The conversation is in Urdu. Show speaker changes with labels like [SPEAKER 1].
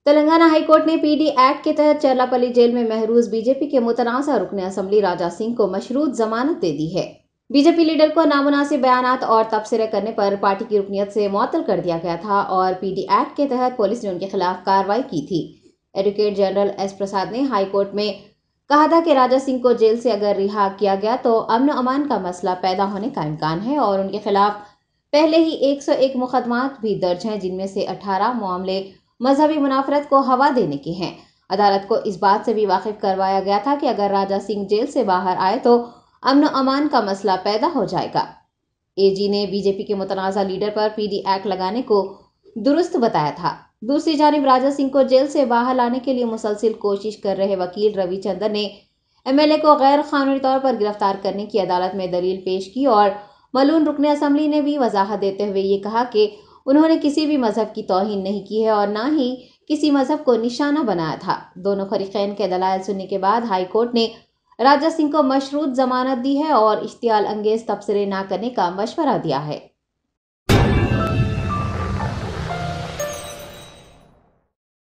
[SPEAKER 1] تلنگانہ ہائی کورٹ نے پی ڈی ایکٹ کے تحت چرلاپلی جیل میں محروز بی جے پی کے متنازع رکن اسمبلی راجہ سنگھ کو مشروط ضمانت دے دی ہے۔ بی جے پی لیڈر کو نامناسب بیانات اور تبصرے کرنے پر پارٹی کی رکنیت سے معطل کر دیا گیا تھا اور پی ڈی ایکٹ کے تحت پولیس نے ان کے خلاف کارروائی کی تھی۔ ایڈوکیٹ جنرل ایس پرساد نے ہائی کورٹ میں کہا تھا کہ راجہ سنگھ کو جیل سے اگر رہا کیا گیا تو امن و امان کا مسئلہ پیدا ہونے کا امکان ہے اور ان کے خلاف پہلے ہی 101 مقدمات بھی درج ہیں، جن میں سے 18 معاملے مذہبی منافرت کو ہوا دینے کے ہیں۔ عدالت کو اس بات سے بھی واقف کروایا گیا تھا کہ اگر راجہ سنگھ جیل سے باہر آئے تو امن و امان کا مسئلہ پیدا ہو جائے گا۔ اے جی نے بی جے پی کے متنازع لیڈر پر پی ڈی ایکٹ لگانے کو درست بتایا تھا۔ دوسری جانب راجہ سنگھ کو جیل سے باہر لانے کے لیے مسلسل کوشش کر رہے وکیل روی چندر نے ایم ایل اے کو غیر قانونی طور پر گرفتار کرنے کی عدالت میں دلیل پیش کی اور ملعون رکن اسمبلی نے بھی وضاحت دیتے ہوئے یہ کہا کہ انہوں نے کسی بھی مذہب کی توہین نہیں کی ہے اور نہ ہی کسی مذہب کو نشانہ بنایا تھا۔ دونوں فریقین کے دلائل سننے کے بعد ہائی کورٹ نے راجہ سنگھ کو مشروط ضمانت دی ہے اور اشتعال انگیز تبصرے نہ کرنے کا مشورہ دیا ہے۔